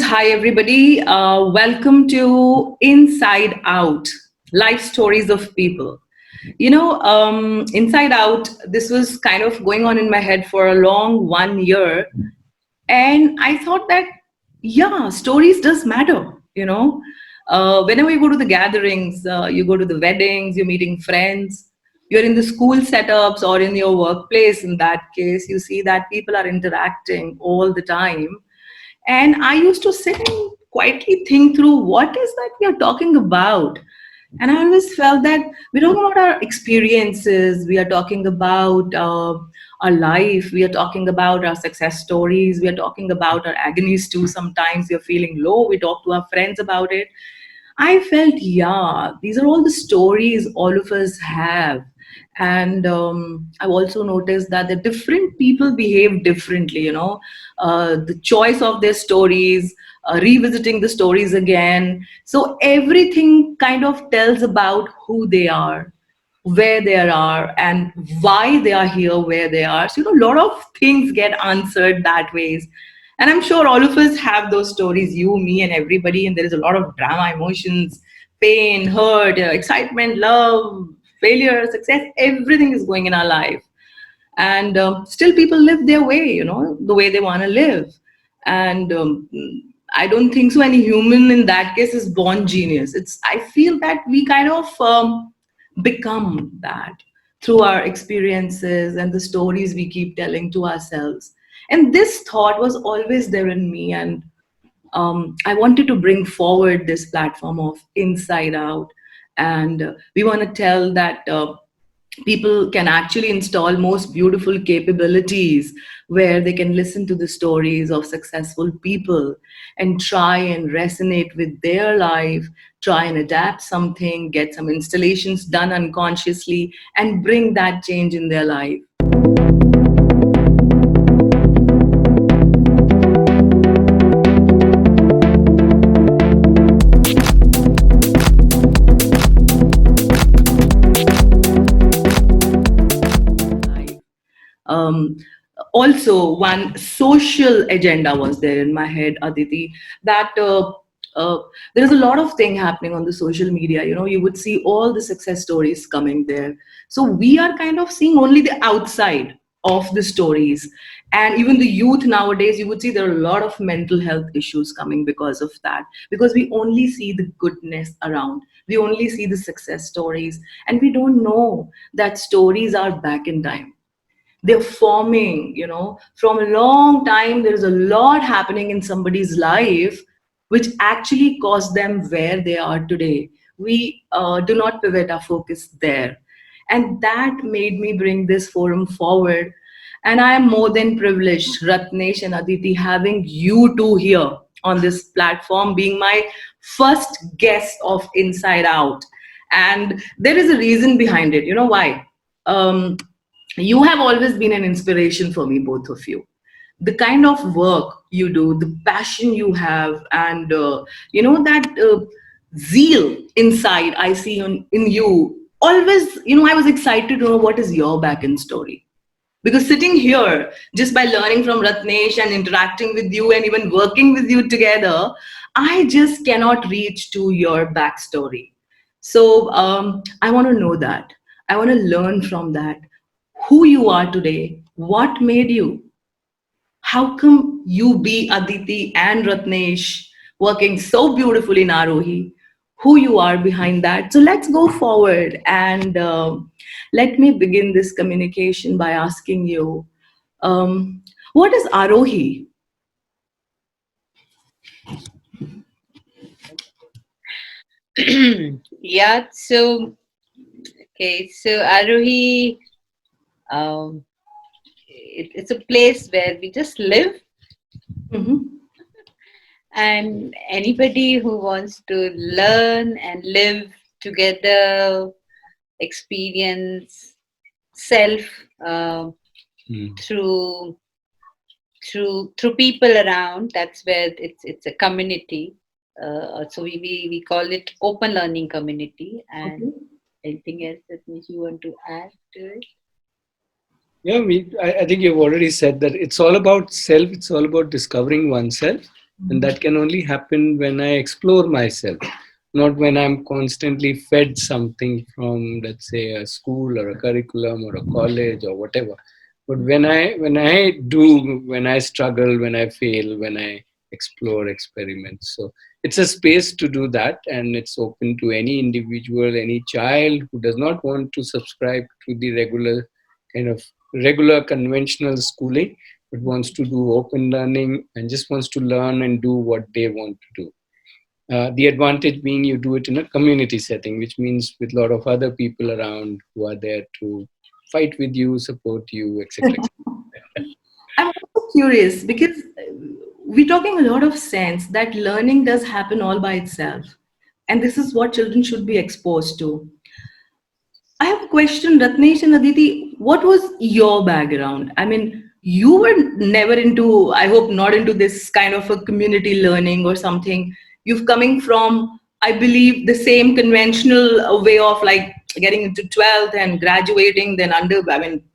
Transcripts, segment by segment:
Hi everybody. Welcome to Inside Out, life stories of people. Inside Out, this was kind of going on in my head for a long 1 year. And I thought that, yeah, stories does matter, Whenever you go to the gatherings, you go to the weddings, you're meeting friends, you're in the school setups or in your workplace, in that case, you see that people are interacting all the time. And I used to sit and quietly think through what is that we are talking about. And I always felt that we're talking about our experiences, we are talking about our life, we are talking about our success stories, we are talking about our agonies too. Sometimes we are feeling low, we talk to our friends about it. I felt, yeah, these are all the stories all of us have. And I've also noticed that the different people behave differently, the choice of their stories, revisiting the stories again. So everything kind of tells about who they are, where they are, and why they are here, where they are. So, a lot of things get answered that ways. And I'm sure all of us have those stories, you, me, and everybody. And there is a lot of drama, emotions, pain, hurt, excitement, love, failure, success. Everything is going in our life. And still, people live their way, the way they want to live. And I don't think so. Any human in that case is born genius. I feel that we kind of become that through our experiences and the stories we keep telling to ourselves. And this thought was always there in me. And I wanted to bring forward this platform of Inside Out. And we want to tell that people can actually install most beautiful capabilities where they can listen to the stories of successful people and try and resonate with their life, try and adapt something, get some installations done unconsciously, and bring that change in their life. Um, Also, one social agenda was there in my head, Aditi, that there is a lot of thing happening on the social media. You would see all the success stories coming there. So we are kind of seeing only the outside of the stories. And even the youth nowadays, you would see there are a lot of mental health issues coming because of that, because we only see the goodness around. We only see the success stories, and we don't know that stories are back in time. They're forming, from a long time. There's a lot happening in somebody's life which actually caused them where they are today. We do not pivot our focus there. And that made me bring this forum forward. And I am more than privileged, Ratnesh and Aditi, having you two here on this platform, being my first guest of Inside Out. And there is a reason behind it. You know why? Um, you have always been an inspiration for me, both of you. The kind of work you do, the passion you have, and that zeal inside I see in you. Always, I was excited to know what is your back end story. Because sitting here, just by learning from Ratnesh and interacting with you and even working with you together, I just cannot reach to your backstory. So I want to know that. I want to learn from that, who you are today, what made you, how come you be Aditi and Ratnesh working so beautifully in Aarohi, who you are behind that. So let's go forward and let me begin this communication by asking you, what is Aarohi? Yeah, so Aarohi, um, it's a place where we just live, Mhm. and anybody who wants to learn and live together, experience self uh, through through people around. That's where it's a community. So we call it open learning community. And Okay. anything else that you want to add to it? Yeah, I think you've already said that it's all about self, it's all about discovering oneself. And that can only happen when I explore myself, not when I'm constantly fed something from, let's say, a school or a curriculum or a college or whatever. But when I struggle, when I fail, when I explore, experiment. So it's a space to do that, and it's open to any individual, any child who does not want to subscribe to the regular conventional schooling, but wants to do open learning and just wants to learn and do what they want to do. The advantage being you do it in a community setting, which means with a lot of other people around who are there to fight with you, support you, etc. I'm also curious because we're talking a lot of sense that learning does happen all by itself. And this is what children should be exposed to. I have a question, Ratnesh and Aditi. What was your background? I mean, you were never into, I hope not into this kind of a community learning or something. You've coming from, I believe, the same conventional way of like getting into 12th and graduating, then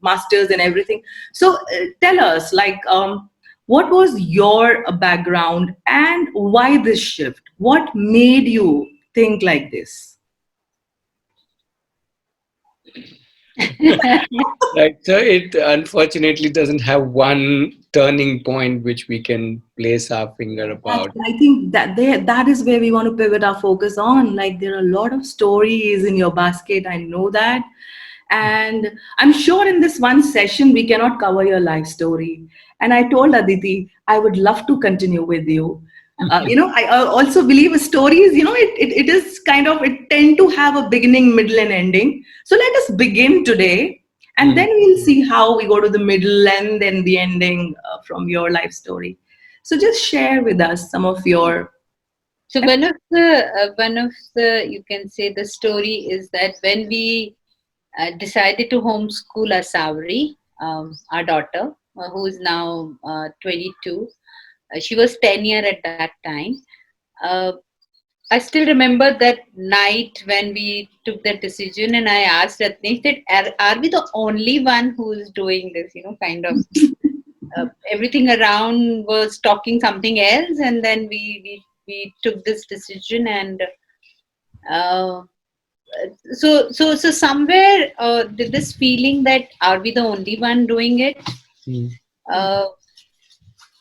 masters and everything. So tell us, what was your background and why this shift? What made you think like this? Right. So it unfortunately doesn't have one turning point which we can place our finger about. Exactly. I think that is where we want to pivot our focus on. Like there are a lot of stories in your basket. I know that. And I'm sure in this one session we cannot cover your life story. And I told Aditi I would love to continue with you. I also believe stories, it is kind of, it tend to have a beginning, middle, and ending. So let us begin today, and Mm. then we'll see how we go to the middle and then the ending from your life story. So just share with us some of your. So one of the, you can say, the story is that when we decided to homeschool our Savari, our daughter, who is now 22. She was 10 year at that time. Uh, I still remember that night when we took that decision, and I asked Ratnesh that are we the only one who is doing this? Kind of everything around was talking something else, and then we took this decision, and uh, so somewhere did this feeling that are we the only one doing it? Mm. Uh,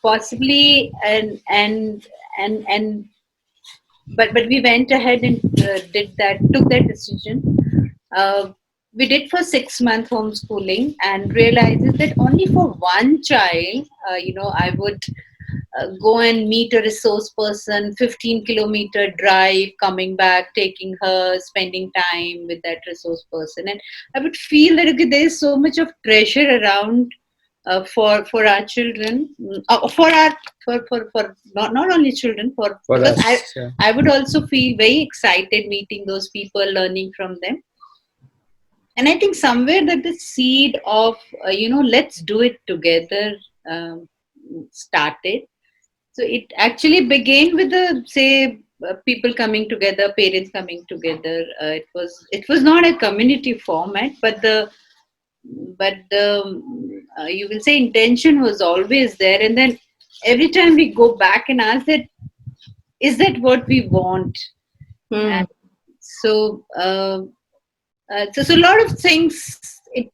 Possibly, and but we went ahead and took that decision. uh, we did for 6 month homeschooling and realizes that only for one child, I would go and meet a resource person, 15-kilometer drive, coming back, taking her, spending time with that resource person, and I would feel that, okay, there is so much of pressure around for our children, for not only children, for For because I us, yeah. I would also feel very excited meeting those people, learning from them. And I think somewhere that the seed of let's do it together um, started. So it actually began with the, say, people coming together, parents coming together. It was not a community format, but you will say intention was always there. And then every time we go back and ask that, is that what we want? Hmm. And so so a lot of things, it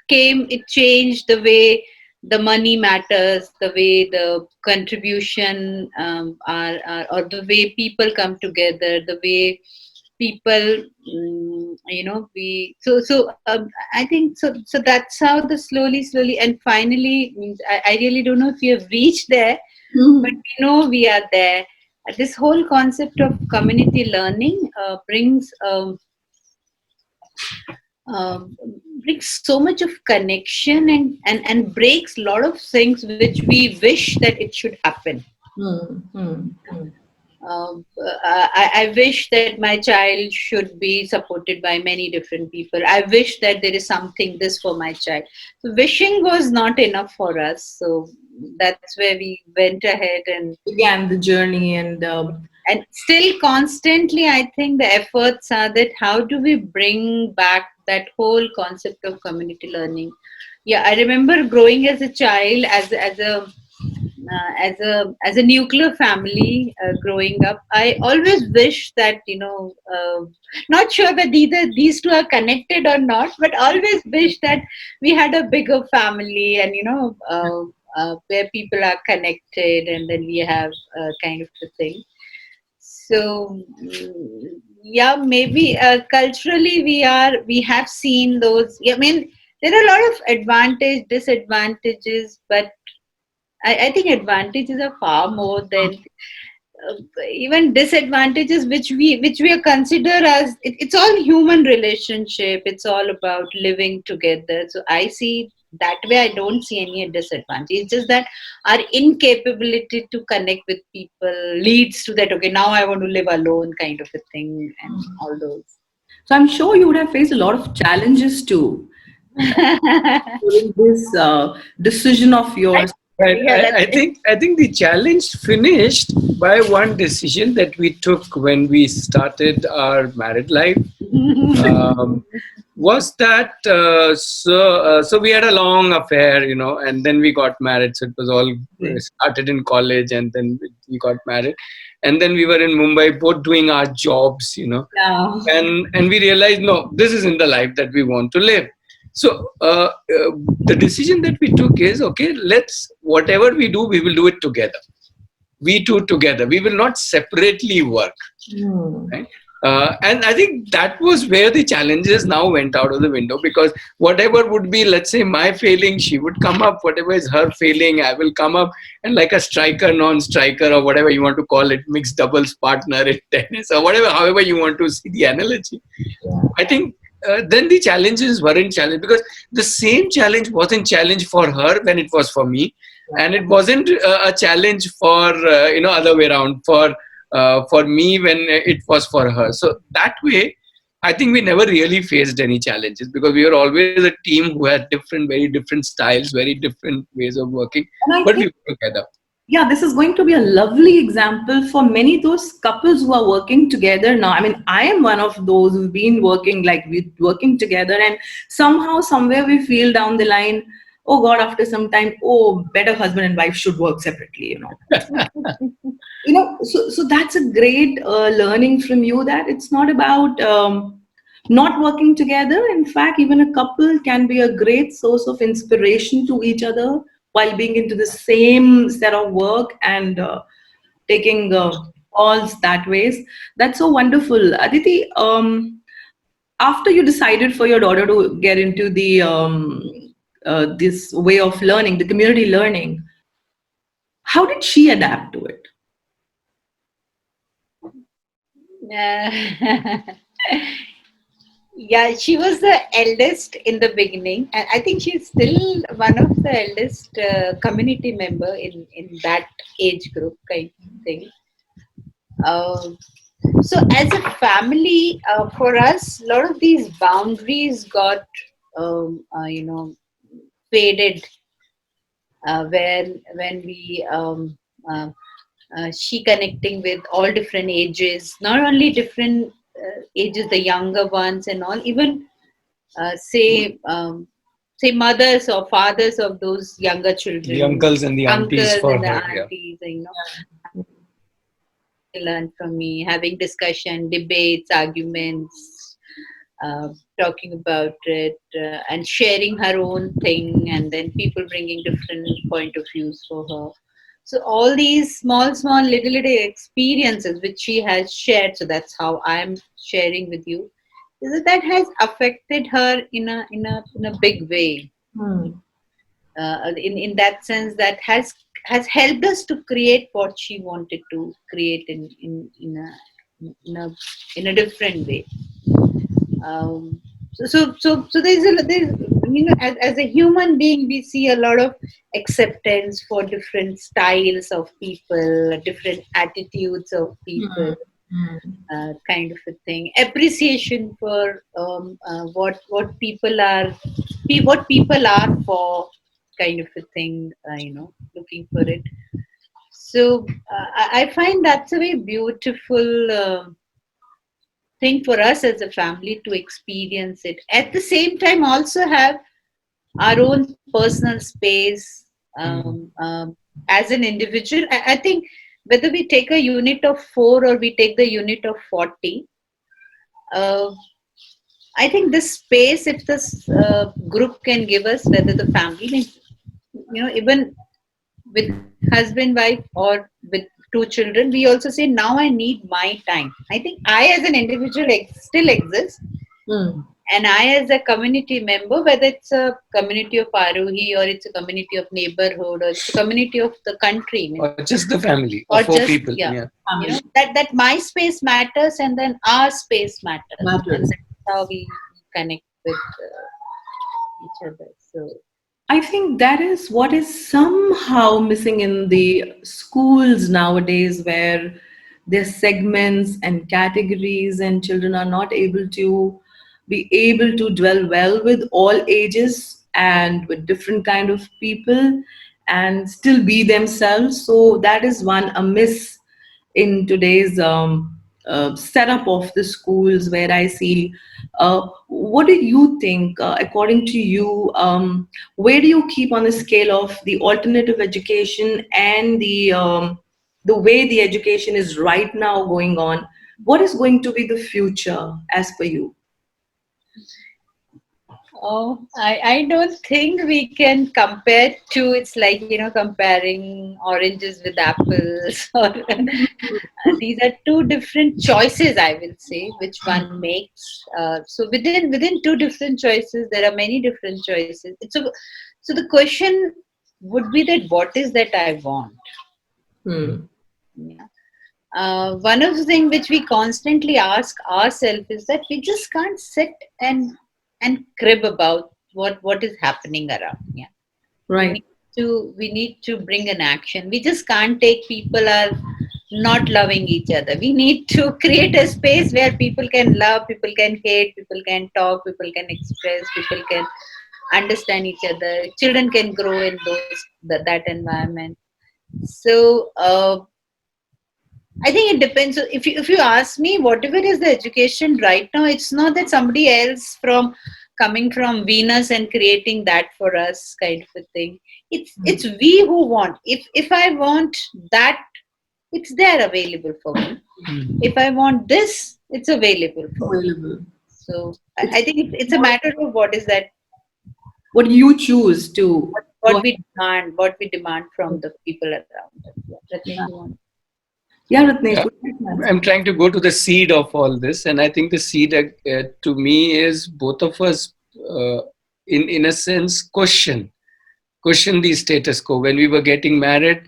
changed the way the money matters, the way the contribution or the way people come together, the way people, we so I think so that's how the slowly and finally means, I really don't know if we have reached there, but Hmm. we know we are there. This whole concept of community learning um, brings so much of connection, and breaks a lot of things which we wish that it should happen. Hmm. Hmm. Hmm. I wish that my child should be supported by many different people. I wish that there is something this for my child. So wishing was not enough for us. So that's where we went ahead, Began the journey and and still constantly, I think the efforts are that how do we bring back that whole concept of community learning. Yeah, I remember growing as a child, as a as a nuclear family growing up, I always wish that not sure whether either these two are connected or not, but always wish that we had a bigger family, and where people are connected, and then we have kind of a thing. So yeah, maybe culturally we have seen those. I mean, there are a lot of disadvantages, but I think advantages are far more than even disadvantages, which we are consider as it's all human relationship. It's all about living together. So I see that way. I don't see any disadvantage. It's just that our incapability to connect with people leads to that. Okay, now I want to live alone, kind of a thing, and all those. So I'm sure you would have faced a lot of challenges too during this decision of I, yours. Right. yeah, that's I think the challenge finished by one decision that we took when we started our married life. Um, was that so we had a long affair, and then we got married. So it was all started in college, and then we got married, and then we were in Mumbai, both doing our jobs, Yeah. and we realized, no, this isn't the life that we want to live. So the decision that we took is, okay, let's, whatever we do, we will do it together. We two together. We will not separately work. Right? And I think that was where the challenges now went out of the window, because whatever would be, let's say, my failing, she would come up. Whatever is her failing, I will come up. And like a striker, non-striker, or whatever you want to call it, mixed doubles partner in tennis, or whatever, however you want to see the analogy. I think then the challenges weren't challenge, because the same challenge wasn't challenge for her when it was for me, and it wasn't a challenge for other way around for me when it was for her. So that way, I think we never really faced any challenges, because we were always a team who had very different styles, very different ways of working, And I but we think, were together. yeah, this is going to be a lovely example for many of those couples who are working together now. I mean, I am one of those who've been working together, and somehow, somewhere, we feel down the line, oh God, after some time, oh, better husband and wife should work separately. So that's a great learning from you, that it's not about not working together. In fact, even a couple can be a great source of inspiration to each other while being into the same set of work and taking calls that ways. That's so wonderful. Aditi, after you decided for your daughter to get into the this way of learning, the community learning, how did she adapt to it? Yeah, she was the eldest in the beginning, and I think she's still one of the eldest community member in that age group, kind of thing. Um, so as a family, for us, a lot of these boundaries got faded when we she connecting with all different ages, not only different ages, the younger ones and all, even say mothers or fathers of those younger The children, uncles and the aunties uncles for and the her, yeah. aunties, they learn from me, having discussion, debates, arguments, talking about it, and sharing her own thing, and then people bringing different point of views for her. So all these small, little experiences which she has shared. So that's how I'm sharing with you. Is that has affected her in a big way. In that sense, that has helped us to create what she wanted to create in a in a different way. So there's as a human being, we see a lot of acceptance for different styles of people, different attitudes of people, kind of a thing. Appreciation for what people are, what people are for, kind of a thing. Looking for it. So I find that's a very beautiful thing for us as a family to experience it. At the same time, also have our own personal space, as an individual, I think whether we take a unit of 4 or we take the unit of 40, uh, I think this space, if this group can give us, whether the family, even with husband, wife, or with 2 children, we also say, now I need my time. I think I, as an individual, still exist. Hmm. And I, as a community member, whether it's a community of Aarohi or it's a community of neighborhood or it's a community of the country, Or just the family or of 4 just, people. yeah, Yeah. that my space matters, and then our space matters, and Matters. that's how we connect with each other. So I think that is what is somehow missing in the schools nowadays, where there's segments and categories, and children are not able to be able to dwell well with all ages and with different kind of people and still be themselves. So that is one amiss in today's setup of the schools, where I see. What do you think, according to you? Where do you keep on the scale of the alternative education and the way the education is right now going on? What is going to be the future as per you? oh, I don't think we can compare to, it's like, comparing oranges with apples, or these are two different choices, I will say, which one makes. So within two different choices, there are many different choices. So the question would be that what is that I want? Hmm. Yeah. One of the things which we constantly ask ourselves is that we just can't sit and crib about what is happening around. Yeah, we Right. need we need to bring an action. We just can't take people are not loving each other. We need to create a space where people can love, people can hate, people can talk, people can express, people can understand each other. Children can grow in that environment. So I think it depends. So if you ask me, whatever is the education right now, it's not that somebody else from coming from Venus and creating that for us, kind of a thing. It's we who want. If I want that, it's there available for me. If I want this, it's available for me. Available. So It's I think it's a matter of what is that, what you choose to. what what we demand from the people around us. Yeah, Ratnesh, Yeah, you want? yeah, Ratnesh. Yeah. Would you like to I'm answer? trying to go to the seed of all this, and I think the seed to me is both of us, in a sense, question the status quo. When we were getting married,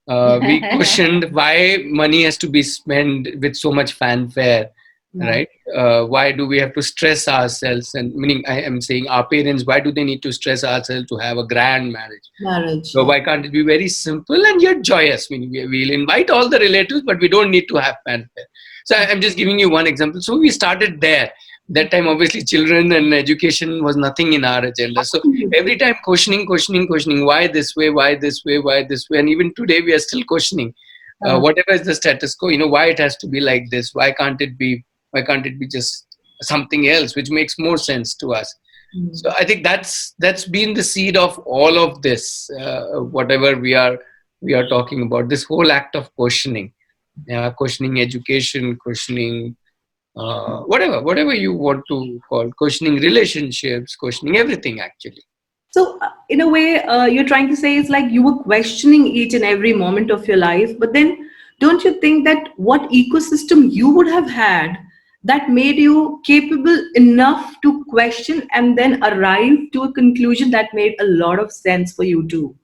we questioned why money has to be spent with so much fanfare, Yeah, right? Why do we have to stress ourselves? And meaning, I am saying, our parents, why do they need to stress ourselves to have a grand marriage? marriage. So Yeah. why can't it be very simple and yet joyous? I mean, we'll invite all the relatives, but we don't need to have fanfare. So I'm just giving you one example. So we started there. That time, obviously, children and education was nothing in our agenda. So every time questioning, why this way, why this way, why this way. And even today, we are still questioning whatever is the status quo, why it has to be like this? Why can't it be just something else, which makes more sense to us? So I think that's been the seed of all of this, whatever we are talking about. This whole act of questioning education, questioning whatever you want to call, questioning relationships, questioning everything actually. So, in a way, you're trying to say it's like you were questioning each and every moment of your life, but then don't you think that what ecosystem you would have had that made you capable enough to question and then arrive to a conclusion that made a lot of sense for you too?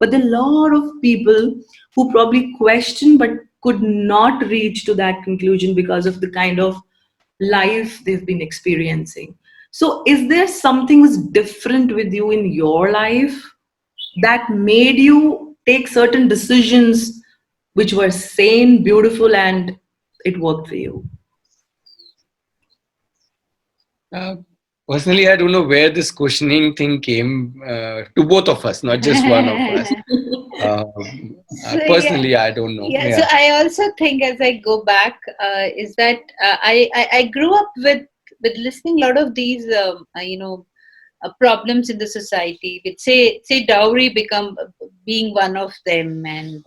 But there are a lot of people who probably question but could not reach to that conclusion because of the kind of life they've been experiencing. So, is there something was different with you in your life that made you take certain decisions which were sane, beautiful, and it worked for you? Uh, Personally, I don't know where this questioning thing came to both of us, not just one of us. So yeah, Personally, I don't know. yeah. So Yeah. I also think, as I go back, is that I grew up with listening a lot of these problems in the society, which say dowry become being one of them, and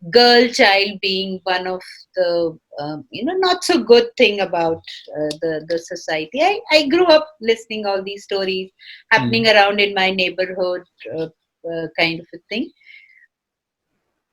girl child being one of the not so good thing about the society. I grew up listening all these stories happening around in my neighborhood, kind of a thing.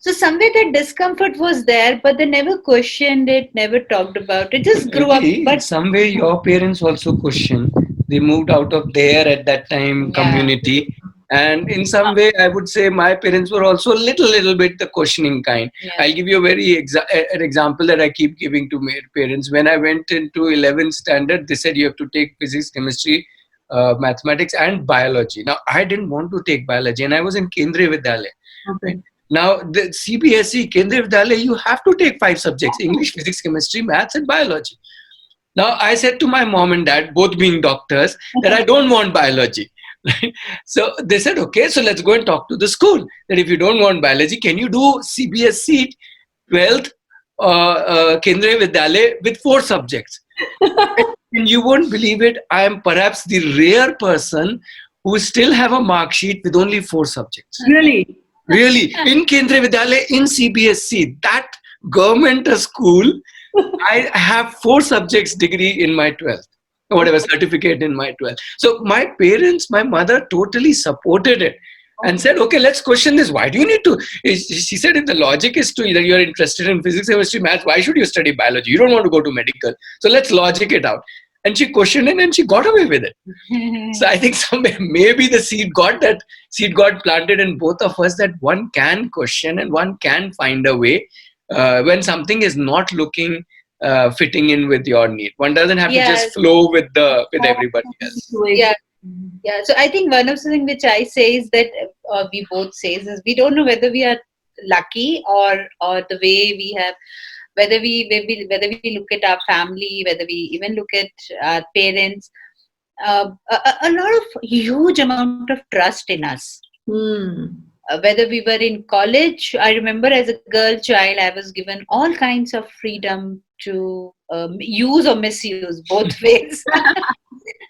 So somewhere that discomfort was there, but they never questioned it, never talked about it, just grew up. But somewhere your parents also question. They moved out of there at that time community. And in some way, I would say my parents were also a little bit the questioning kind. Yeah. I'll give you a very an example that I keep giving to my parents. When I went into 11th standard, they said you have to take physics, chemistry, mathematics, and biology. Now, I didn't want to take biology, and I was in Kendriya Vidyalaya. Okay. Now, the CBSE, Kendriya Vidyalaya, you have to take 5 subjects: English, physics, chemistry, maths, and biology. Now, I said to my mom and dad, both being doctors, that I don't want biology. So they said, okay, so let's go and talk to the school. That if you don't want biology, can you do CBSE 12th Kendriya Vidyalaya with 4 subjects? And you won't believe it, I am perhaps the rare person who still have a mark sheet with only 4 subjects. Really? Really, in Kendriya Vidyalaya, in CBSE, that government school, I have 4 subjects degree in my 12th, whatever certificate in my 12th. So my parents, my mother totally supported it and said, okay, let's question this. Why do you need to? She said, if the logic is to either you're interested in physics, chemistry, maths, why should you study biology? You don't want to go to medical. So let's logic it out. And she questioned it and she got away with it. So I think somewhere maybe the seed got planted in both of us, that one can question and one can find a way when something is not looking fitting in with your need. One doesn't have to just flow with everybody else. Yeah. So I think one of the things which I say is that we both say is we don't know whether we are lucky or the way we have, whether we look at our family, whether we even look at our parents, a lot of huge amount of trust in us. Whether we were in college, I remember as a girl child, I was given all kinds of freedom to use or misuse both ways.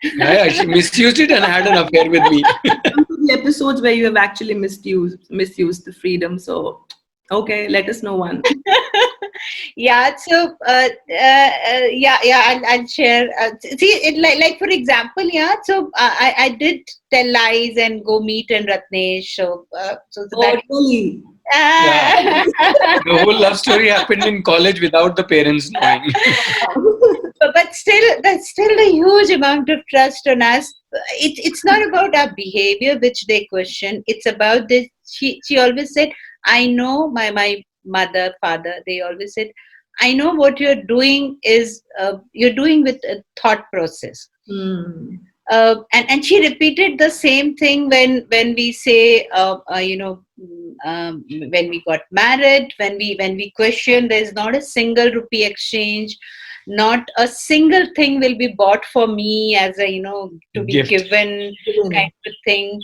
Yeah, she misused it and had an affair with me. The episodes where you have actually misused the freedom. So, okay, let us know one. Yeah. So, I'll share. See, it like for example, So I did tell lies and go meet and Ratnesh. So that. Really? Yeah. The whole love story happened in college without the parents knowing. But still, that's still a huge amount of trust on us. It's not about our behavior which they question. It's about this. She always said, I know, my mother, father, they always said, I know what you're doing is you're doing with a thought process. And she repeated the same thing when we say when we got married, when we question, there's not a single rupee exchange, not a single thing will be bought for me as a to be Gift. given kind of thing.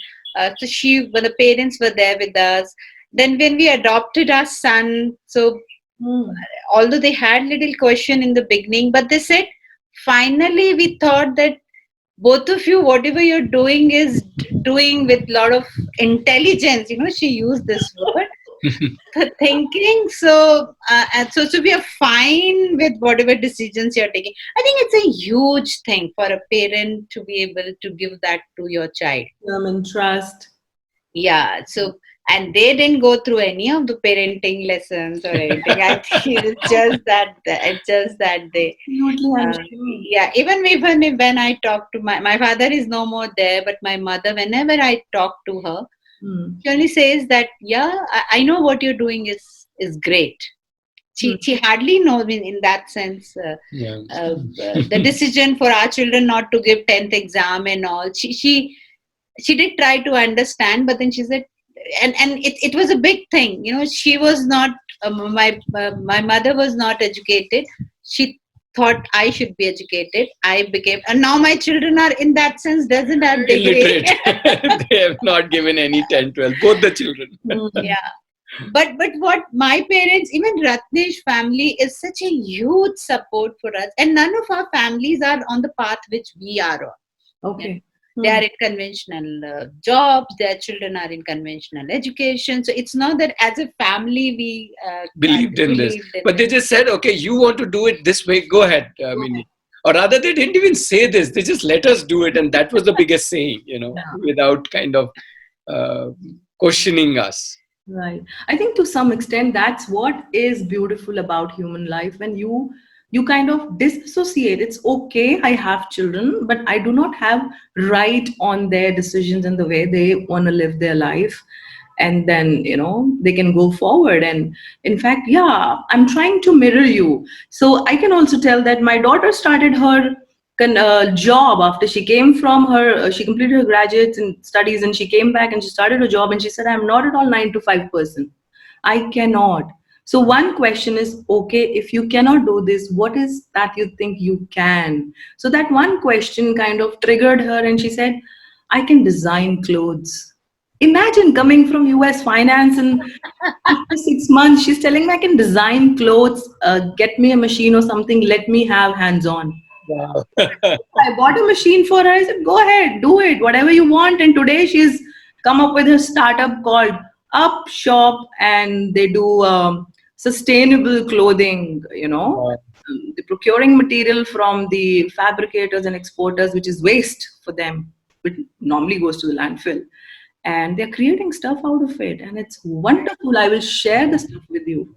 So when the parents were there with us, then when we adopted our son, so although they had little question in the beginning, but they said finally we thought that both of you, whatever you're doing is doing with a lot of intelligence. She used this word. Thinking. So we are fine with whatever decisions you're taking. I think it's a huge thing for a parent to be able to give that to your child. Trust. Yeah. So, and they didn't go through any of the parenting lessons or anything. I think it's just that they. Yeah. Even when I talk to my father is no more there, but my mother, whenever I talk to her, she only says that, I know what you're doing is great. She hardly knows in that sense the decision for our children not to give 10th exam and all. She did try to understand, but then she said, and it was a big thing. She was not my mother was not educated. She thought I should be educated. I became, and now my children are in that sense doesn't have degree. Illiterate. They have not given any 10, 12, both the children. Yeah. But what my parents, even Ratnesh family is such a huge support for us. And none of our families are on the path which we are on. Okay. They are in conventional jobs. Their children are in conventional education. So it's not that as a family we Believed in this. believed in But they it. just said, okay, you want to do it this way, go ahead. I mean, or rather, they didn't even say this. They just let us do it. And that was the biggest saying, Yeah. without kind of uh, questioning us. Right. I think to some extent that's what is beautiful about human life, when you kind of disassociate. It's okay, I have children, but I do not have right on their decisions and the way they want to live their life. And then, they can go forward. And in fact, yeah, I'm trying to mirror you. So I can also tell that my daughter started her job after she came from she completed her graduates and studies, and she came back and she started a job, and she said, I'm not at all 9 to 5 person. I cannot. So one question is, okay, if you cannot do this, what is that you think you can? So that one question kind of triggered her, and she said, I can design clothes. Imagine coming from US finance, and after 6 months she's telling me I can design clothes, get me a machine or something, let me have hands on. Wow. I bought a machine for her. I said, go ahead, do it, whatever you want. And today she's come up with a startup called Up Shop, and they do sustainable clothing, Wow. the procuring material from the fabricators and exporters, which is waste for them, which normally goes to the landfill. And they're creating stuff out of it. And it's wonderful. I will share the stuff with you.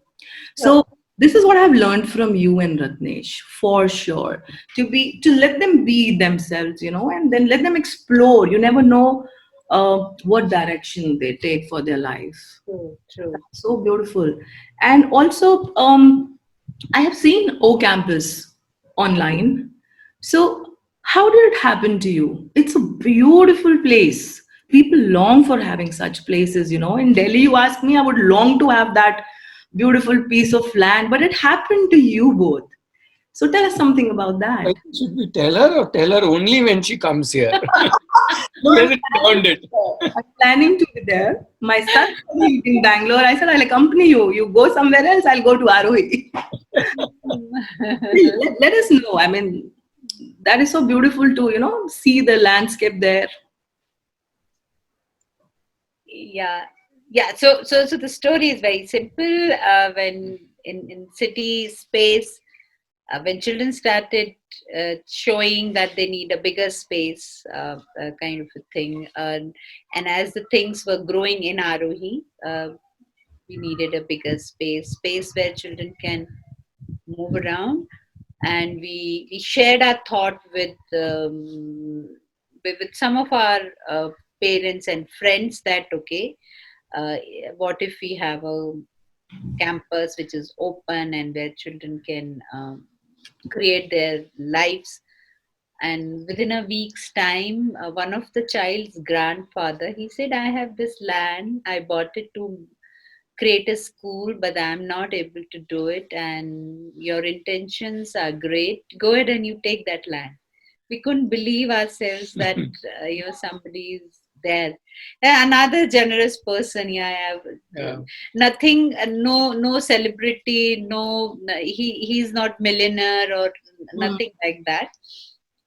So this is what I've learned from you and Ratnesh, for sure. To let them be themselves, and then let them explore. You never know what direction they take for their life. True, true. So beautiful. And also, I have seen O Campus online. So, how did it happen to you? It's a beautiful place. People long for having such places, In Delhi, you ask me, I would long to have that beautiful piece of land, but it happened to you both. So, tell us something about that. Should we tell her or tell her only when she comes here? No, She hasn't learned it. I'm planning to be there. My son is in Bangalore. I said, I'll accompany you. You go somewhere else, I'll go to Aarohi. Let us know. I mean, that is so beautiful to, see the landscape there. Yeah. So the story is very simple. When in city space, when children started showing that they need a bigger space, kind of a thing, and as the things were growing in Aarohi, we needed a bigger space where children can move around. And we shared our thought with some of our parents and friends that, okay, uh, what if we have a campus which is open and where children can create their lives. And within a week's time, one of the child's grandfather, he said, I have this land, I bought it to create a school, but I'm not able to do it, and your intentions are great, go ahead and you take that land. We couldn't believe ourselves that somebody is there. Another generous person. Yeah. Nothing, no celebrity, he's not millionaire or nothing like that.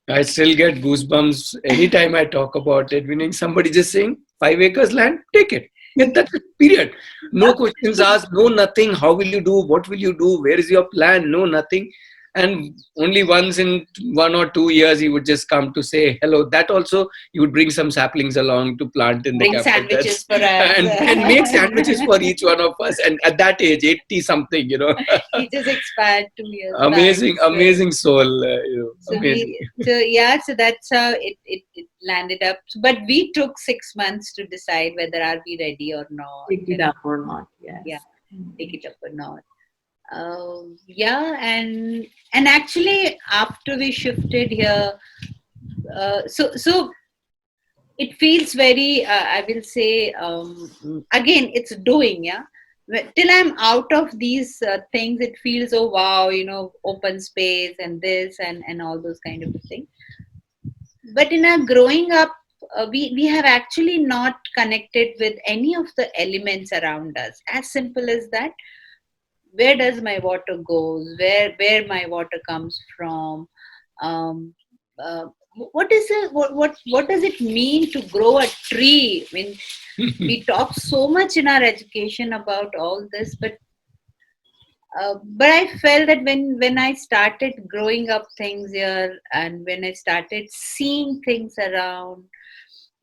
I still get goosebumps anytime I talk about it. Meaning somebody just saying 5 acres land, take it. And that's it, period. No questions asked, no nothing. How will you do? What will you do? Where is your plan? No, nothing. And only once in 1 or 2 years he would just come to say hello. That also he would bring some saplings along to plant in the Bring campus. sandwiches for us. And make sandwiches for each one of us. And at that age, 80 something, He just expired 2 years amazing, back. amazing soul. So amazing. so that's how it landed up. But we took 6 months to decide whether are we ready or not. Pick it up or not. Yes. Yeah, pick it up or not. And actually after we shifted here, so it feels very, I will say, again, it's doing, yeah. Till I'm out of these things, it feels, oh wow, open space and this and all those kind of things. But in our growing up, we have actually not connected with any of the elements around us. As simple as that. Where does my water goes? Where my water comes from? Um, uh, what is it? What does it mean to grow a tree? I mean, we talk so much in our education about all this, but I felt that when I started growing up things here, and when I started seeing things around,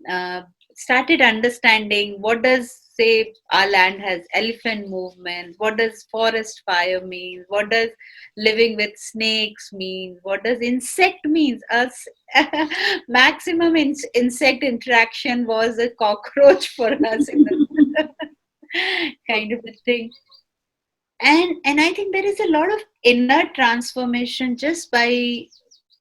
uh, started understanding what does, say, our land has elephant movement, what does forest fire mean, what does living with snakes mean, what does insect means. Us maximum insect interaction was a cockroach for us in the kind of a thing. And I think there is a lot of inner transformation just by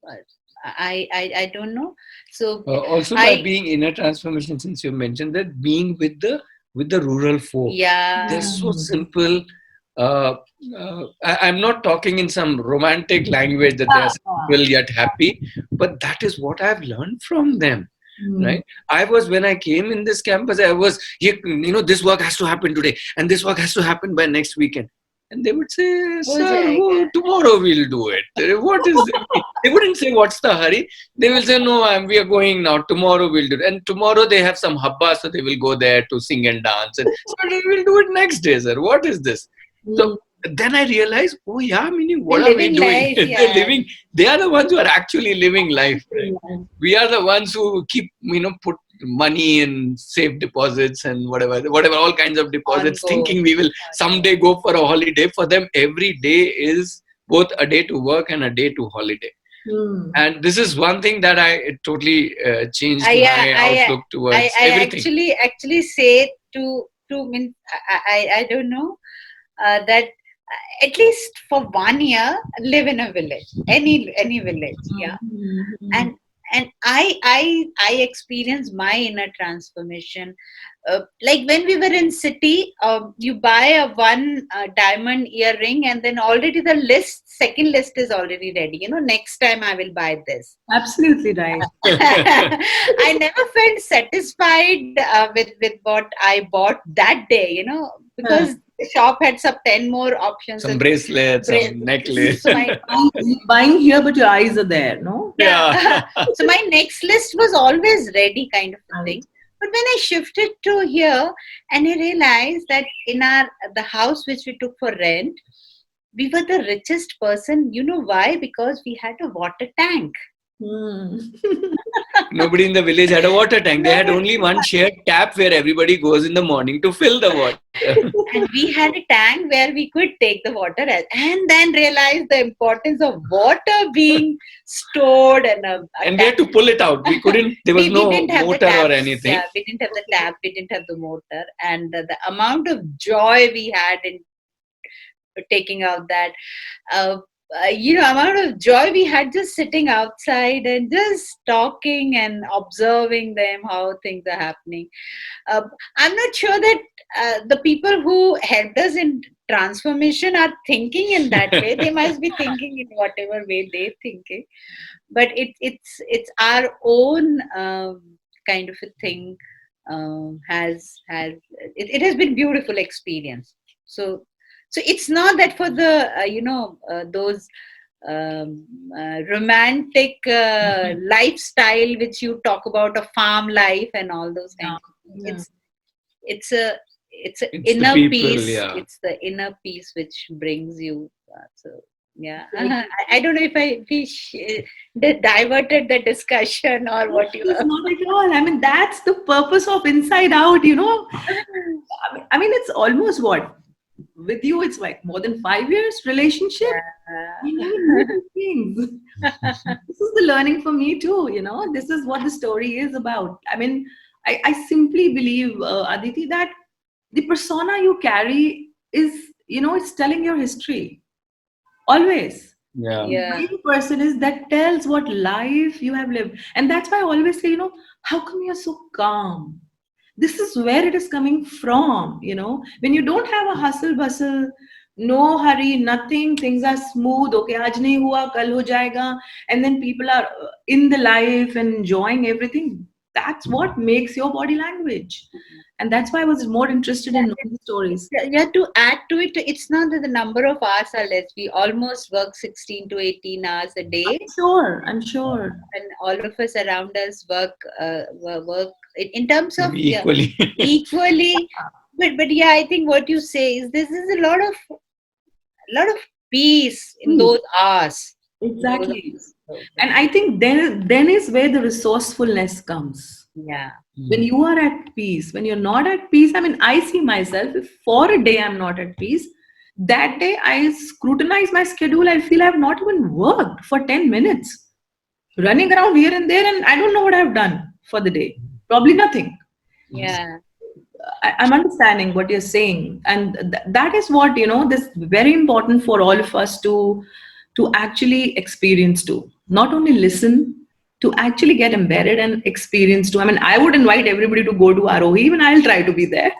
uh, I don't know. So Also by I being inner transformation, since you mentioned that, being with the rural folk, yeah they're so simple. I'm not talking in some romantic language that they are simple yet happy, but that is what I've learned from them. Right? I was, when I came in this campus, I was, this work has to happen today, and this work has to happen by next weekend. And they would say, हो sir, जाएगा. tomorrow we'll do it. What is it? They wouldn't say, what's the hurry? They will say, no, we are going now. Tomorrow we'll do it. And tomorrow they have some habba, so they will go there to sing and dance. And so they will do it next day, sir. What is this? So then I realized, oh yeah, meaning what They're are we living doing? life, They're yeah. living. They are the ones who are actually living life. Right? We are the ones who keep, put money in safe deposits and whatever, all kinds of deposits, On go. thinking we will someday go for a holiday. For them, every day is both a day to work and a day to holiday. And this is one thing that it totally changed my outlook towards everything. Actually say to mean I don't know that at least for 1 year live in a village, any village, yeah. And I experienced my inner transformation. Like when we were in city, you buy a one diamond earring, and then already the second list is already ready. Next time I will buy this. Absolutely right. I never felt satisfied with what I bought that day. Because the shop had some 10 more options. Some bracelets, some necklace. So You're buying here, but your eyes are there, no? yeah. So my next list was always ready, kind of a thing. But when I shifted to here, and I realized that in the house which we took for rent, we were the richest person. You know why? Because we had a water tank. Nobody in the village had a water tank. They had only one shared tap where everybody goes in the morning to fill the water. And we had a tank where we could take the water and then realize the importance of water being stored and we had to pull it out. We couldn't. There was no motor or anything. Yeah, we didn't have the tap. We didn't have the motor, and the amount of joy we had in taking out that. Amount of joy we had just sitting outside and just talking and observing them, how things are happening. I'm not sure that the people who helped us in transformation are thinking in that way. They must be thinking in whatever way they're thinking. But it's our own kind of a thing. It has been beautiful experience. So it's not that for the those romantic lifestyle which you talk about, a farm life and all those kinds of things. It's inner peace. Yeah. It's the inner peace which brings you. Yeah, I don't know if we diverted the discussion or what you. Not at all. I mean, that's the purpose of Inside Out. I mean, it's almost what. With you, it's like more than 5 years relationship. Things. This is the learning for me too. This is what the story is about. I mean, I simply believe, Aditi, that the persona you carry is, it's telling your history. Always. Yeah. The person is that tells what life you have lived. And that's why I always say, how come you're so calm? This is where it is coming from, when you don't have a hustle bustle, no hurry, nothing, things are smooth. Okay, aaj nahi hua, kal ho jayega, and then people are in the life and enjoying everything. That's what makes your body language. And that's why I was more interested in knowing the stories. Yeah, to add to it, it's not that the number of hours are less. We almost work 16 to 18 hours a day, I'm sure. and all of us around us work in terms of, Maybe yeah, equally. equally. But yeah, I think what you say is this is a lot of peace in Hmm. those hours. In those Exactly. hours. So, And I think then is where the resourcefulness comes. yeah. When you are at peace, when you're not at peace, I mean, I see myself, if for a day I'm not at peace, that day I scrutinize my schedule. I feel I've not even worked for 10 minutes, running around here and there, and I don't know what I've done for the day. Probably nothing. Yeah. I'm understanding what you're saying, and that is what, this very important for all of us to actually experience too. Not only listen, to actually get embedded and experience too. I mean, I would invite everybody to go to Aarohi. Even I'll try to be there.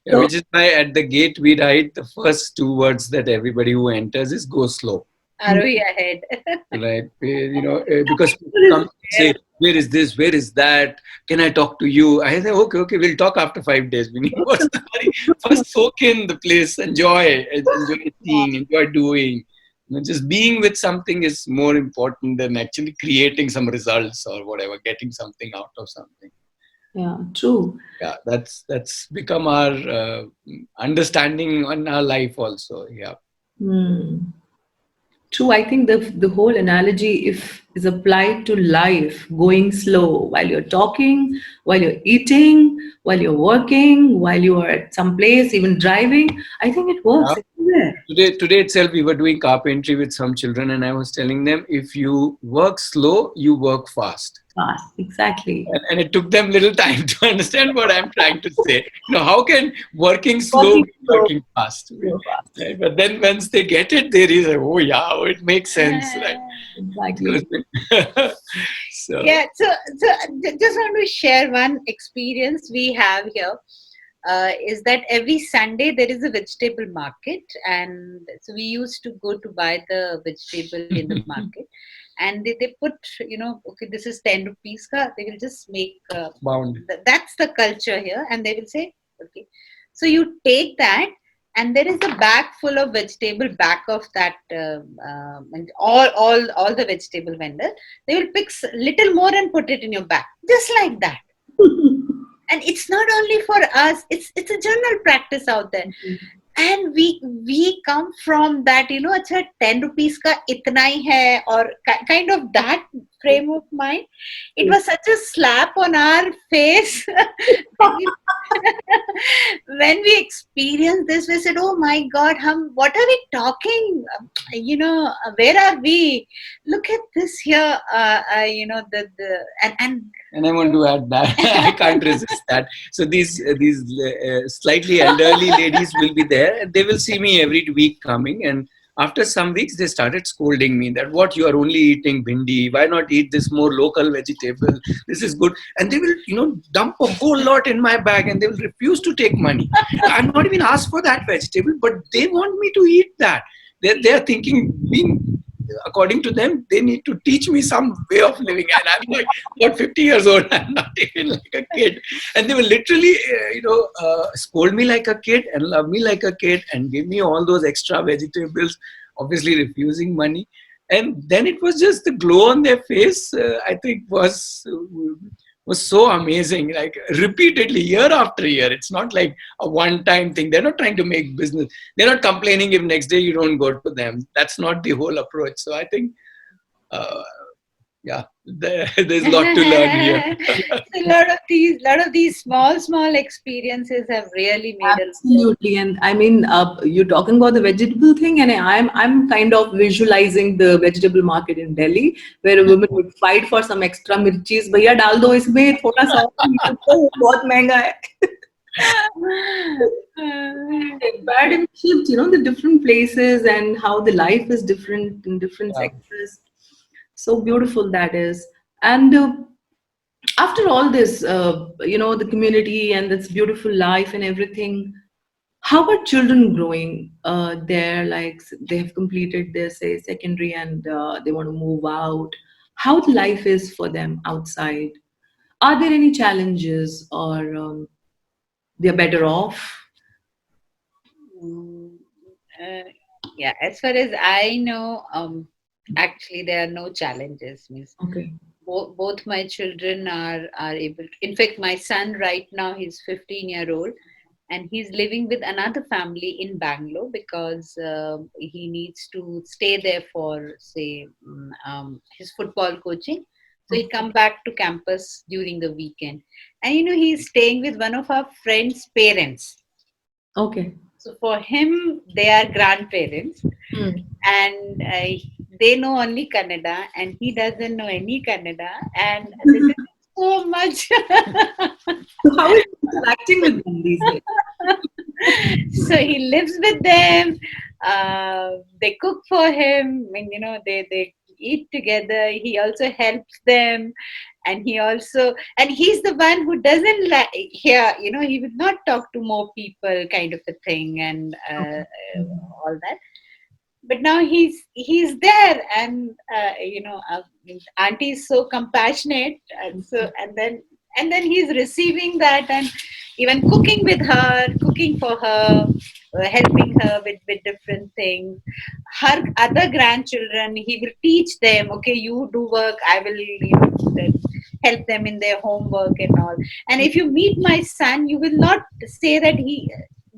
Yeah, So which is why at the gate we write the first two words that everybody who enters is go slow. Aarohi ahead. Right? Because people come and say, where is this? Where is that? Can I talk to you? I say, okay, we'll talk after 5 days. We need what's the hurry? First soak in the place, enjoy seeing, enjoy doing. Just being with something is more important than actually creating some results or whatever, getting something out of something. yeah, true. Yeah, that's become our understanding on our life also. Yeah. Hmm. True, I think the whole analogy, if is applied to life, going slow while you're talking, while you're eating, while you're working, while you are at some place, even driving, I think it works Yeah. everywhere. Today itself, we were doing carpentry with some children, and I was telling them, if you work slow, you work fast. Fast, exactly. And it took them little time to understand what I'm trying to say. How can working slow Working be slow, working fast? you're fast. Right? But then once they get it, they realize, oh yeah, it makes sense, right? Exactly. So Yeah, so just want to share one experience we have here. Is that every Sunday there is a vegetable market, and so we used to go to buy the vegetable in the market, and they put, okay, this is 10 rupees ka. They will just make bound. that's the culture here, and they will say, okay, so you take that, and there is a bag full of vegetable back of that, and all the vegetable vendors, they will pick little more and put it in your bag, just like that. And it's not only for us, it's a general practice out there. And we come from that, अच्छा 10 rupees ka itna hi hai, or kind of that frame of mind. It was such a slap on our face when we, when we experienced this. We said, oh my god, what are we talking, where are we? Look at this here, the And I want to add that I can't resist that. So these slightly elderly ladies will be there, and they will see me every week coming. And after some weeks, they started scolding me that what you are only eating bhindi. Why not eat this more local vegetable? This is good. And they will dump a whole lot in my bag, and they will refuse to take money. I'm not even asked for that vegetable, but they want me to eat that. They are thinking being. According to them, they need to teach me some way of living, and I'm like, about 50 years old. I'm not even like a kid, and they will literally, scold me like a kid and love me like a kid and give me all those extra vegetables, obviously refusing money. And then it was just the glow on their face. I think was so amazing. Like repeatedly, year after year. It's not like a one-time thing. They're not trying to make business. They're not complaining if next day you don't go to them. That's not the whole approach. So I think. Uh, yeah, there's a lot to learn here. a lot of these small experiences have really made a Absolutely, and I mean, you're talking about the vegetable thing, and I'm kind of visualizing the vegetable market in Delhi, where a woman would fight for some extra mirchis. भैया डाल दो इसमें थोड़ा सा और, बहुत महंगा है. Bad and shift, the different places and how the life is different in different Yeah. sectors. So beautiful that is. And after all this, the community and this beautiful life and everything, how are children growing? They're like, they have completed their, say, secondary, and they want to move out. How the life is for them outside? Are there any challenges, or they're better off? Mm, uh, yeah, as far as I know, actually there are no challenges. Means Okay. both my children are able to, in fact, my son right now, he's 15-year-old, and he's living with another family in Bangalore because he needs to stay there for, say, his football coaching. So he come back to campus during the weekend, and he's staying with one of our friends' parents. Okay. So for him, they are grandparents, Hmm. and they know only Kannada, and he doesn't know any Kannada, and this is so much. So how is he interacting with them these days? So he lives with them. They cook for him. I mean, they eat together. He also helps them, and he's the one who doesn't like here. He would not talk to more people, kind of a thing, and Okay. Mhm. all that. But now he's there, and auntie is so compassionate, and so and then he's receiving that, and even cooking with her, cooking for her, helping her with different things. Her other grandchildren, he will teach them, okay, you do work, I will help them in their homework and all. And if you meet my son, you will not say that he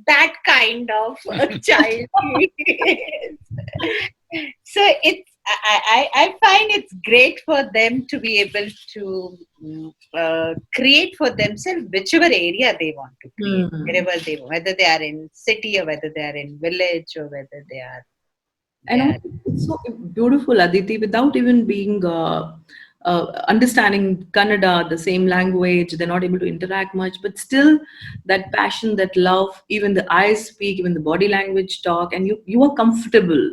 that kind of a child he is. So I find it's great for them to be able to create for themselves whichever area they want to create, Hmm. wherever they, whether they are in city or whether they are in village or whether they are And there. also, it's so beautiful, Aditi, without even being understanding Kannada, the same language, they're not able to interact much, but still that passion, that love, even the eyes speak, even the body language talk, and you are comfortable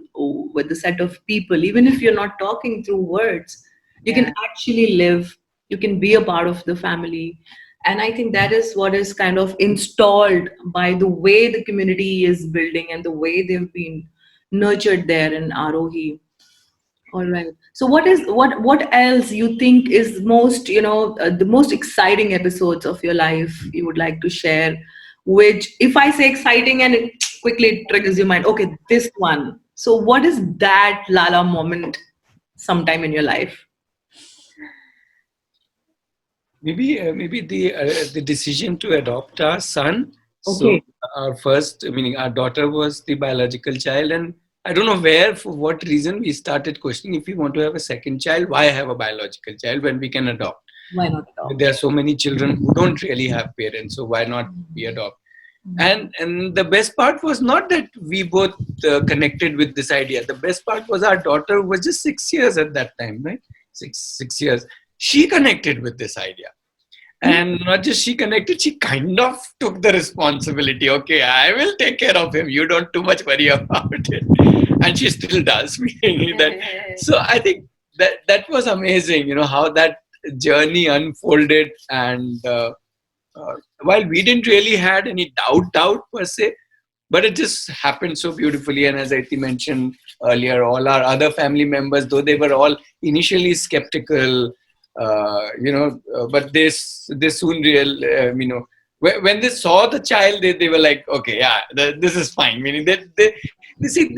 with the set of people, even if you're not talking through words, you can Yeah. actually live, you can be a part of the family. And I think that is what is kind of installed by the way the community is building and the way they've been nurtured there in Aarohi. All right. So what else you think is most, the most exciting episodes of your life you would like to share? Which, if I say exciting and it quickly triggers your mind, okay, this one. So what is that Lala moment sometime in your life? Maybe the decision to adopt our son. So Okay. our first, meaning our daughter, was the biological child, and I don't know where, for what reason, we started questioning, if we want to have a second child, why have a biological child when we can adopt? Why not There adopt? are so many children who don't really have parents, so why not we adopt? And the best part was not that we both connected with this idea. The best part was our daughter was just 6 years at that time, right? Six years. She connected with this idea, and not just she connected, she kind of took the responsibility. Okay, I will take care of him. You don't too much worry about it. And she still does. Meaning that. So I think that was amazing. How that journey unfolded, and while we didn't really had any doubt per se, but it just happened so beautifully. And as Aiti mentioned earlier, all our other family members, though they were all initially skeptical, but they soon when they saw the child, they were like, okay, yeah, this is fine. Meaning they see,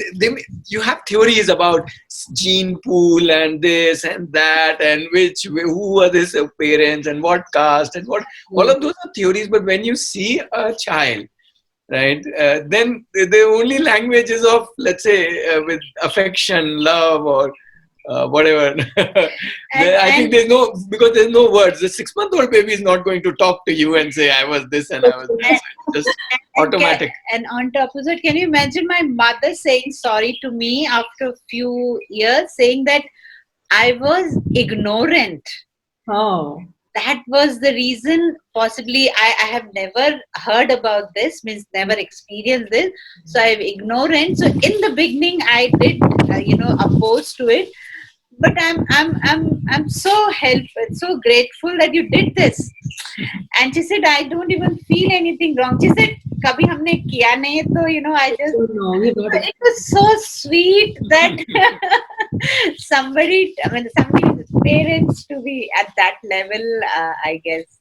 you have theories about gene pool and this and that, and who are these parents and what caste and what, all of those are theories. But when you see a child, right, then the only language is of, let's say, with affection, love, or whatever. and I think and there's no, because there's no words. The 6-month-old baby is not going to talk to you and say, I was this and I was and, this. It's just and, automatic. and on top of it, can you imagine my mother saying sorry to me after a few years, saying that I was ignorant? Oh. That was the reason. Possibly I have never heard about this, means never experienced this, so I'm ignorant. So in the beginning I did oppose to it, but I'm so grateful that you did this. And she said, I don't even feel anything wrong. She said, kabhi humne kiya nahi, so I just, So no, we're not. it was so sweet that somebody's parents to be at that level, I guess.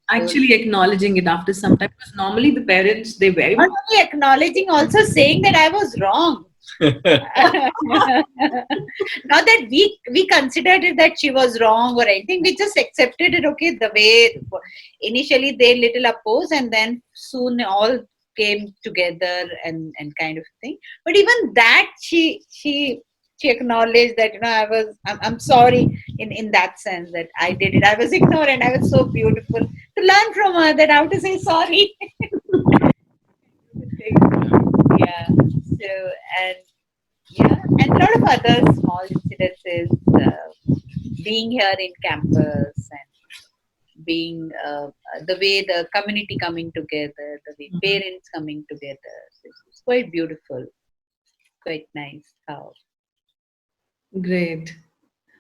actually acknowledging it after some time, because normally the parents, they very Not only acknowledging, also saying that I was wrong. Not that we considered it that she was wrong or anything. We just accepted it. Okay, the way initially they little opposed, and then soon all came together and kind of thing. But even that, she acknowledged that, I'm sorry in that sense that I did it. I was ignorant. I was so beautiful to learn from her that how to say sorry. Yeah. So, and yeah, and a lot of other small incidences, being here in campus and being the way the community coming together, the way parents coming together. It's quite beautiful, quite nice how. great.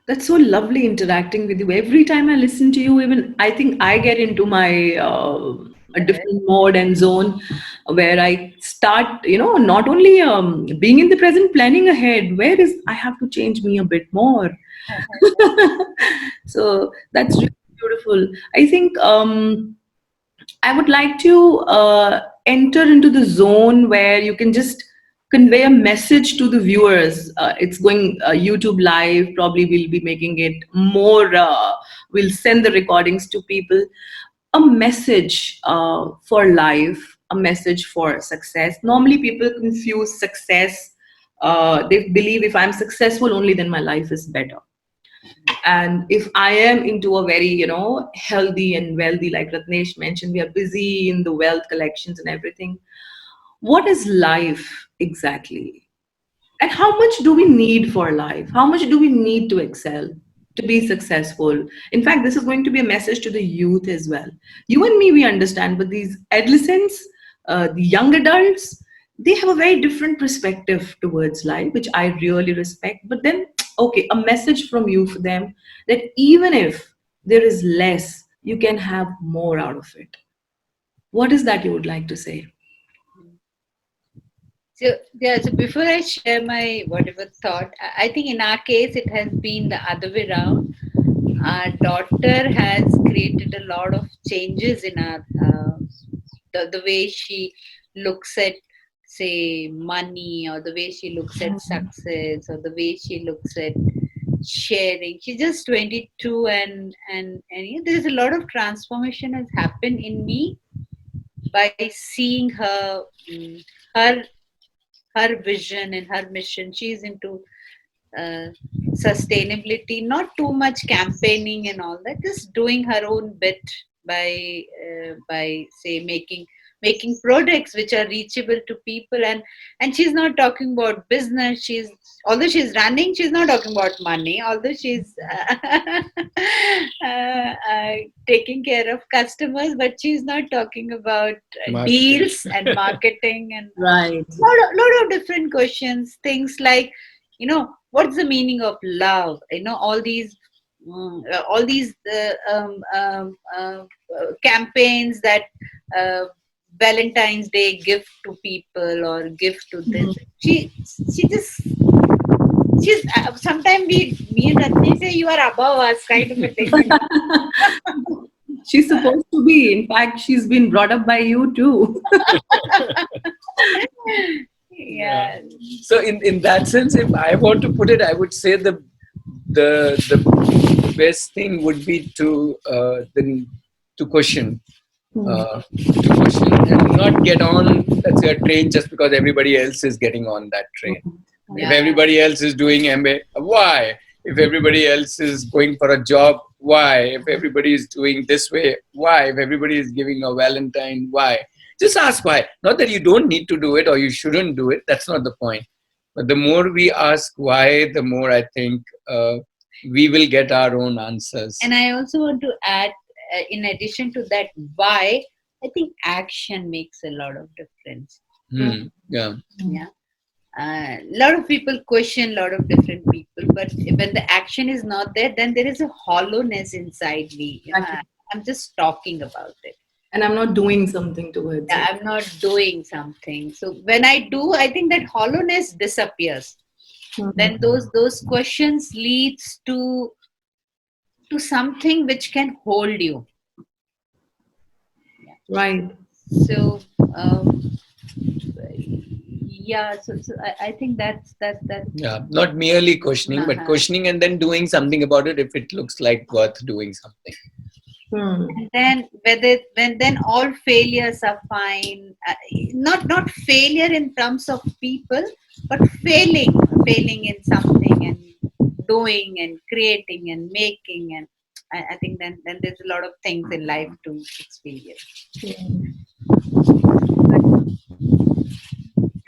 That's so lovely interacting with you. Every time I listen to you, even I think I get into my a different mode and zone where I start, not only being in the present, planning ahead. Where is I have to change me a bit more. So that's really beautiful. I think I would like to enter into the zone where you can just convey a message to the viewers. It's going YouTube live. Probably we'll be making it more. We'll send the recordings to people. A message for life, a message for success. Normally, people confuse success. They believe if I'm successful, only then my life is better. And if I am into a very, healthy and wealthy, like Ratnesh mentioned, we are busy in the wealth collections and everything. What is life exactly? And how much do we need for life? How much do we need to excel, to be successful? In fact, this is going to be a message to the youth as well. You and me, we understand, but these adolescents, the young adults, they have a very different perspective towards life, which I really respect. But then, okay, a message from you for them, that even if there is less, you can have more out of it. What is that you would like to say? So yeah, so before I share my whatever thought, I think in our case it has been the other way around. Our daughter has created a lot of changes in our the way she looks at, say, money, or the way she looks at success, or the way she looks at sharing. She's just 22, and there's a lot of transformation has happened in me by seeing her, her her vision and her mission. She's into uh, sustainability, not too much campaigning and all that, just doing her own bit by say making products which are reachable to people. And she's not talking about business. She's, although she's running, she's not talking about money, although she's taking care of customers, but she's not talking about deals and marketing and Right. lot of different questions, things like, what's the meaning of love, all these campaigns that uh, Valentine's Day gift to people or gift to this. She just she's sometimes me and Ratni say you are above us kind of a thing. She's supposed to be. In fact, she's been brought up by you too. Yeah. So in that sense, if I want to put it, I would say the best thing would be to question. To question and not get on, let's say, a train just because everybody else is getting on that train. If everybody else is doing MBA, why? If everybody else is going for a job, why? If everybody is doing this way, why? If everybody is giving a Valentine, why? Just ask why. Not that you don't need to do it or you shouldn't do it. That's not the point. But the more we ask why, the more I think we will get our own answers. And I also want to add, in addition to that, why, I think action makes a lot of difference. Yeah. Yeah. A lot of people question a lot of different people, but when the action is not there, then there is a hollowness inside me. I'm just talking about it. And I'm not doing something towards it. I'm not doing something. So when I do, I think that hollowness disappears. Then those questions leads to something which can hold you. Right. So yeah, so I think that's Yeah, not merely questioning, but uh-huh. questioning and then doing something about it if it looks like worth doing something. Hmm. And then when then all failures are fine. Not failure in terms of people, but failing in something and doing and creating and making, and I think then there's a lot of things in life to experience. Hmm.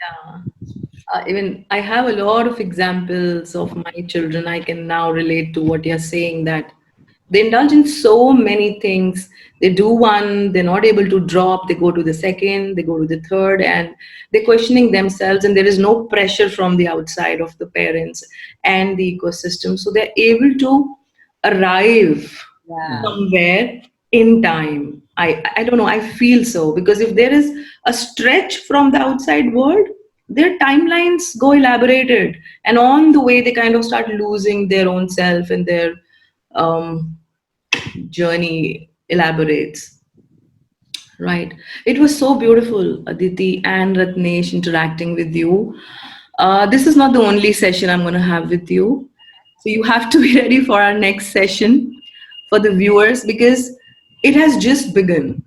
Yeah. Even I have a lot of examples of my children. I can now relate to what you're saying, that they indulge in so many things. They do one, they're not able to drop, they go to the second, they go to the third, and they're questioning themselves, and there is no pressure from the outside of the parents and the ecosystem. So they're able to arrive Yeah. somewhere in time. I don't know, I feel so, because if there is a stretch from the outside world, their timelines go elaborated, and on the way they kind of start losing their own self, and their um, journey elaborates. Right. It was so beautiful, Aditi and Ratnesh, interacting with you. This is not the only session I'm going to have with you. So you have to be ready for our next session for the viewers, because it has just begun.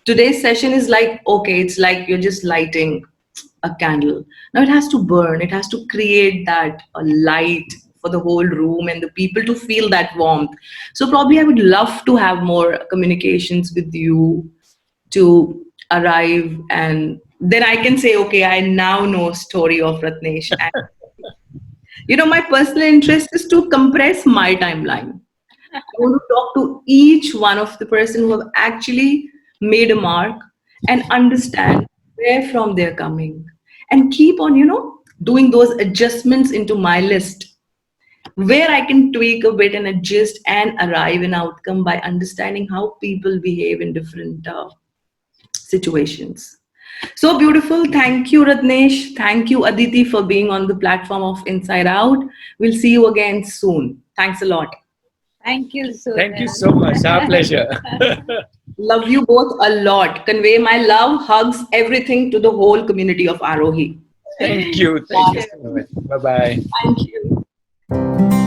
Today's session is like, okay, it's like you're just lighting a candle. Now it has to burn, it has to create that light for the whole room and the people to feel that warmth. So probably I would love to have more communications with you to arrive, and then I can say, okay, I now know story of Ratnesh. And my personal interest is to compress my timeline. I want to talk to each one of the person who have actually made a mark, and understand where from they're coming, and keep on, doing those adjustments into my list, where I can tweak a bit and adjust and arrive an outcome by understanding how people behave in different situations. So beautiful. Thank you, Ratnesh. Thank you, Aditi, for being on the platform of Inside Out. We'll see you again soon. Thanks a lot. Thank you, Thank you Sonal. so much. Our pleasure. Love you both a lot. Convey my love, hugs, everything to the whole community of Aarohi. Thank you. Thank you so much. Bye bye. Thank you.